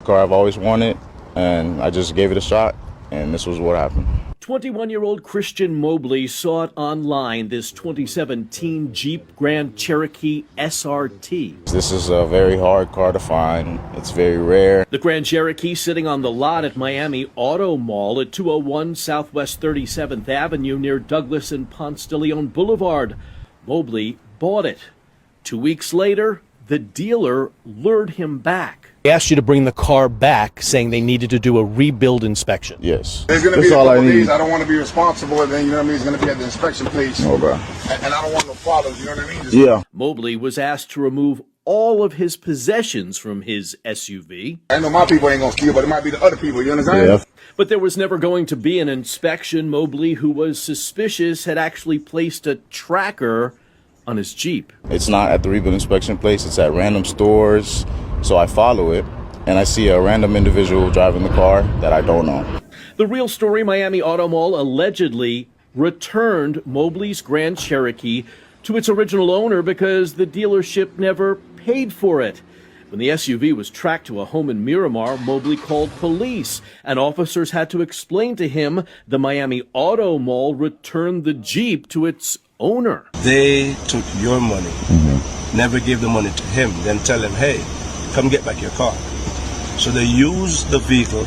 car I've always wanted, and I just gave it a shot, and this was what happened. 21-year-old Christian Mobley saw it online, this 2017 Jeep Grand Cherokee SRT. This is a very hard car to find. It's very rare. The Grand Cherokee sitting on the lot at Miami Auto Mall at 201 Southwest 37th Avenue near Douglas and Ponce de Leon Boulevard. Mobley bought it. 2 weeks later, the dealer lured him back. They asked you to bring the car back, saying they needed to do a rebuild inspection. Yes. There's going to be a couple days I don't want to be responsible, and then, you know what I mean, it's going to be at the inspection place. Okay. And I don't want no problems, you know what I mean? Yeah. Mobley was asked to remove all of his possessions from his SUV. I know my people ain't going to steal, but it might be the other people, you understand? Yeah. But there was never going to be an inspection. Mobley, who was suspicious, had actually placed a tracker on his Jeep. It's not at the rebuild inspection place. It's at random stores. So I follow it, and I see a random individual driving the car that I don't know. The real story, Miami Auto Mall allegedly returned Mobley's Grand Cherokee to its original owner because the dealership never paid for it. When the SUV was tracked to a home in Miramar, Mobley called police, and officers had to explain to him the Miami Auto Mall returned the Jeep to its owner. They took your money, never gave the money to him, then tell him, hey, come get back your car. So they use the vehicle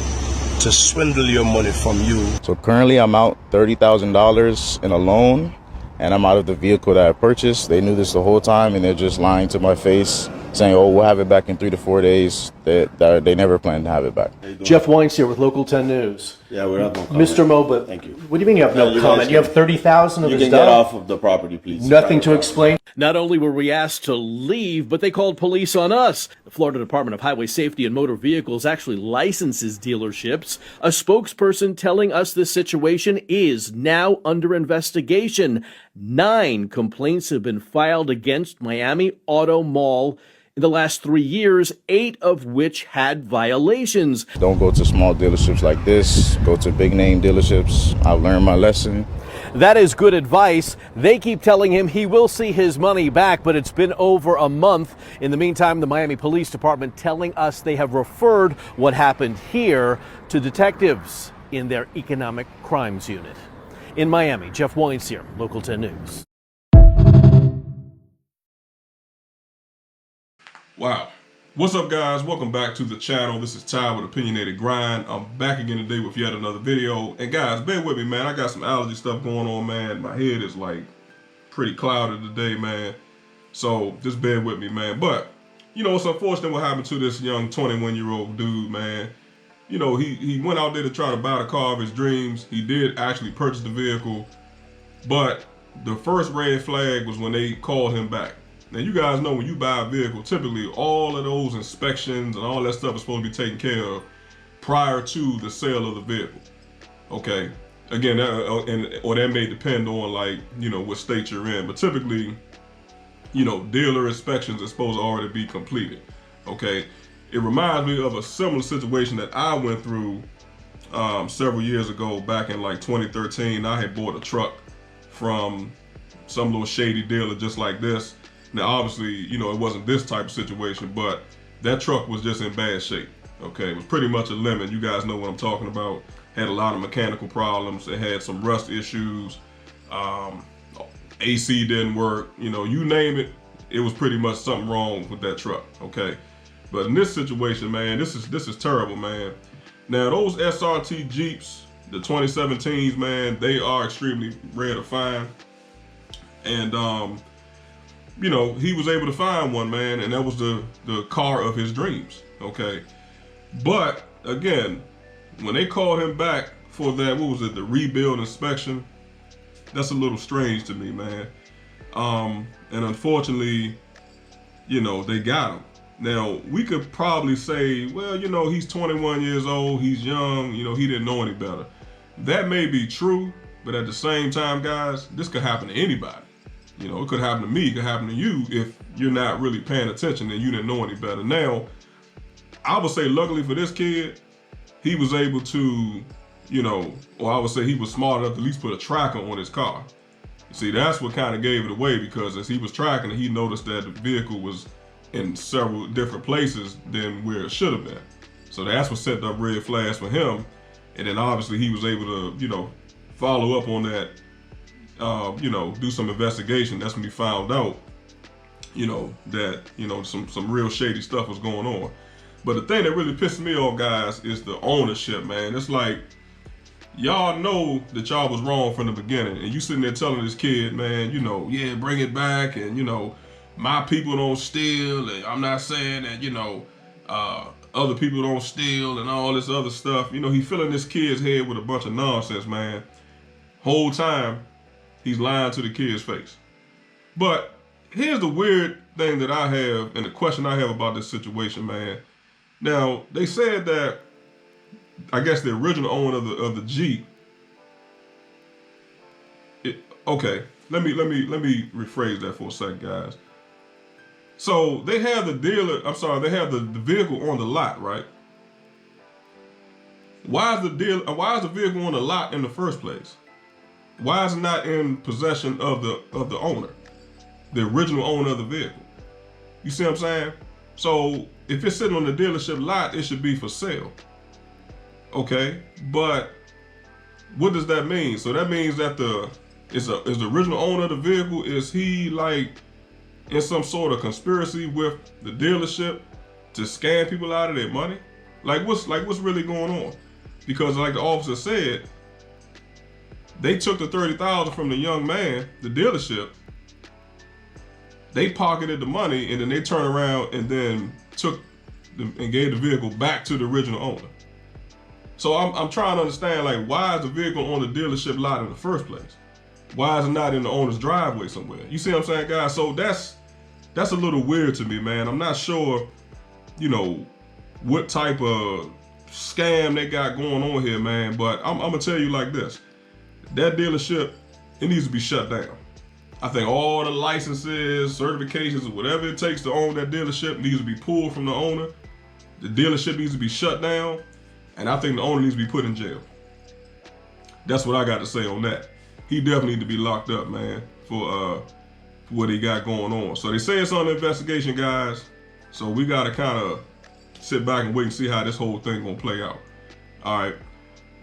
to swindle your money from you. So currently I'm out $30,000 in a loan, and I'm out of the vehicle that I purchased. They knew this the whole time, and they're just lying to my face, saying, oh, we'll have it back in 3 to 4 days. They never planned to have it back. Jeff Weins here with Local 10 News. Yeah, we have no comment. Mr. Mobley, Thank you. What do you mean you have no comment? You have 30,000 of You his can get stuff? off of the property, please. Nothing to explain? Not only were we asked to leave, but they called police on us. The Florida Department of Highway Safety and Motor Vehicles actually licenses dealerships. A spokesperson telling us the situation is now under investigation. 9 complaints have been filed against Miami Auto Mall in the last 3 years, 8 of which had violations. Don't go to small dealerships like this. Go to big name dealerships. I've learned my lesson. That is good advice. They keep telling him he will see his money back, but it's been over a month. In the meantime, the Miami Police Department telling us they have referred what happened here to detectives in their economic crimes unit. In Miami, Jeff Weins here, Local 10 News. Wow. What's up, guys? Welcome back to the channel. This is Ty with Opinionated Grind. I'm back again today with yet another video. And guys, bear with me, man. I got some allergy stuff going on, man. My head is like pretty clouded today, man. So just bear with me, man. But, you know, it's unfortunate what happened to this young 21-year-old dude, man. You know, he went out there to try to buy the car of his dreams. He did actually purchase the vehicle. But the first red flag was when they called him back. Now, you guys know when you buy a vehicle, typically all of those inspections and all that stuff is supposed to be taken care of prior to the sale of the vehicle. Okay. Again, or that may depend on, like, you know, what state you're in. But typically, you know, dealer inspections are supposed to already be completed. Okay. It reminds me of a similar situation that I went through several years ago, back in like 2013. I had bought a truck from some little shady dealer just like this. Now, obviously, you know, it wasn't this type of situation, but that truck was just in bad shape. Okay, it was pretty much a lemon. You guys know what I'm talking about. Had a lot of mechanical problems. It had some rust issues. AC didn't work. You know, you name it, it was pretty much something wrong with that truck. Okay, but in this situation, man, this is terrible, man. Now, those SRT Jeeps, the 2017s, man, they are extremely rare to find, and you know, he was able to find one, man, and that was the car of his dreams. Okay, but again, when they called him back for that, what was it, the rebuild inspection, that's a little strange to me, man. And unfortunately, you know, they got him. Now, we could probably say, well, you know, he's 21 years old, he's young, you know, he didn't know any better. That may be true, but at the same time, guys, this could happen to anybody. You know, it could happen to me, it could happen to you if you're not really paying attention and you didn't know any better. Now, I would say luckily for this kid, he was able to, you know, or I would say he was smart enough to at least put a tracker on his car. See, that's what kind of gave it away, because as he was tracking it, he noticed that the vehicle was in several different places than where it should have been. So that's what set up red flags for him. And then obviously he was able to, follow up on that, do some investigation. That's when he found out, that, some real shady stuff was going on. But the thing that really pisses me off, guys, is the ownership, man. It's like, y'all know that y'all was wrong from the beginning. And you sitting there telling this kid, man, yeah, bring it back. And, my people don't steal. And I'm not saying that, other people don't steal and all this other stuff. He filling this kid's head with a bunch of nonsense, man. Whole time, he's lying to the kid's face. But here's the weird thing that I have and the question I have about this situation, man. Now, they said that, I guess the original owner of the Jeep. Okay, let me rephrase that for a second, guys. So they have the they have the vehicle on the lot, right? Why is the vehicle on the lot in the first place? Why is it not in possession of the owner, the original owner of the vehicle? You see what I'm saying? So if it's sitting on the dealership lot, it should be for sale. Okay, but what does that mean? So that means that is the original owner of the vehicle, is he like in some sort of conspiracy with the dealership to scam people out of their money? What's really going on? Because like the officer said, they took the $30,000 from the young man, the dealership. They pocketed the money and then they turned around and then and gave the vehicle back to the original owner. So I'm trying to understand, why is the vehicle on the dealership lot in the first place? Why is it not in the owner's driveway somewhere? You see what I'm saying, guys? So that's a little weird to me, man. I'm not sure, what type of scam they got going on here, man. But I'm gonna tell you like this: that dealership, it needs to be shut down. I think all the licenses, certifications, or whatever it takes to own that dealership needs to be pulled from the owner. The dealership needs to be shut down, and I think the owner needs to be put in jail. That's what I got to say on that. He definitely needs to be locked up, man, for what he got going on. So they say it's on the investigation, guys. So we got to kind of sit back and wait and see how this whole thing gonna play out. All right.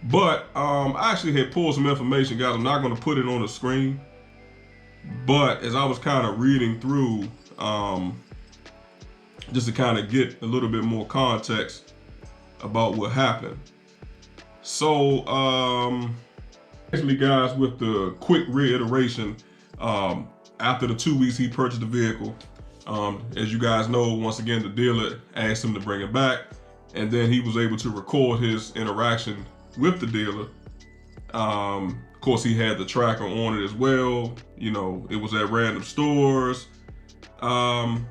But I actually had pulled some information, guys. I'm not going to put it on the screen. But as I was kind of reading through, just to kind of get a little bit more context about what happened. So, basically, guys, with the quick reiteration, after the 2 weeks he purchased the vehicle, as you guys know, once again, the dealer asked him to bring it back, and then he was able to record his interaction with the dealer. Of course, he had the tracker on it as well. It was at random stores. And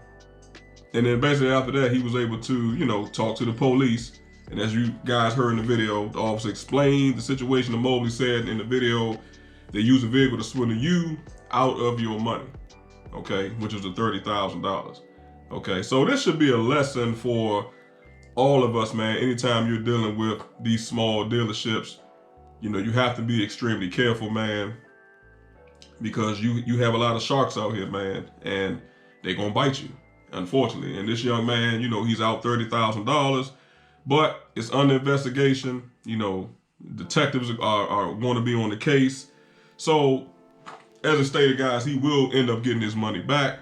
then basically after that, he was able to, talk to the police. And as you guys heard in the video, the officer explained the situation. The Mobley said in the video, they used a vehicle to swindle you out of your money, okay, which is the $30,000. Okay, so this should be a lesson for all of us, man. Anytime you're dealing with these small dealerships, you have to be extremely careful, man, because you have a lot of sharks out here, man, and they're gonna bite you, unfortunately. And this young man, he's out $30,000, but it's under investigation. Detectives are going to be on the case. So, as I stated, guys, he will end up getting his money back.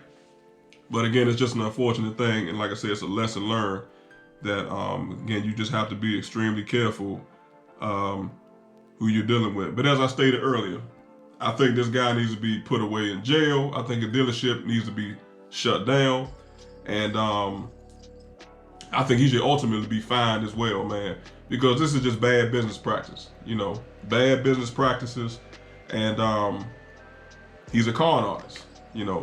But again, it's just an unfortunate thing, and like I said, it's a lesson learned that again, you just have to be extremely careful who you're dealing with. But as I stated earlier, I think this guy needs to be put away in jail. I think a dealership needs to be shut down, and I think he should ultimately be fined as well, man, because this is just bad business practice. Bad business practices, and he's a con artist.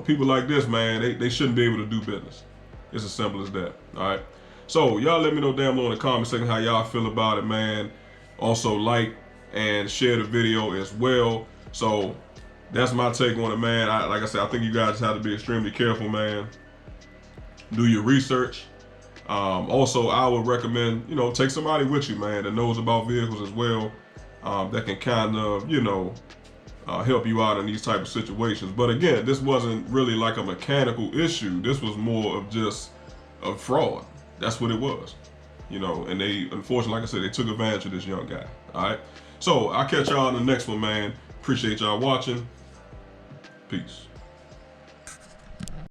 People like this, man, they shouldn't be able to do business. It's as simple as that. All right. So y'all let me know down below in the comment section how y'all feel about it, man. Also like and share the video as well. So that's my take on it, man. Like I said, I think you guys have to be extremely careful, man. Do your research. Also, I would recommend, take somebody with you, man, that knows about vehicles as well, that can kind of, help you out in these type of situations. But again, this wasn't really like a mechanical issue. This was more of just a fraud. That's what it was. You know, and they, unfortunately, like I said, they took advantage of this young guy. All right. So I'll catch y'all in the next one, man. Appreciate y'all watching. Peace.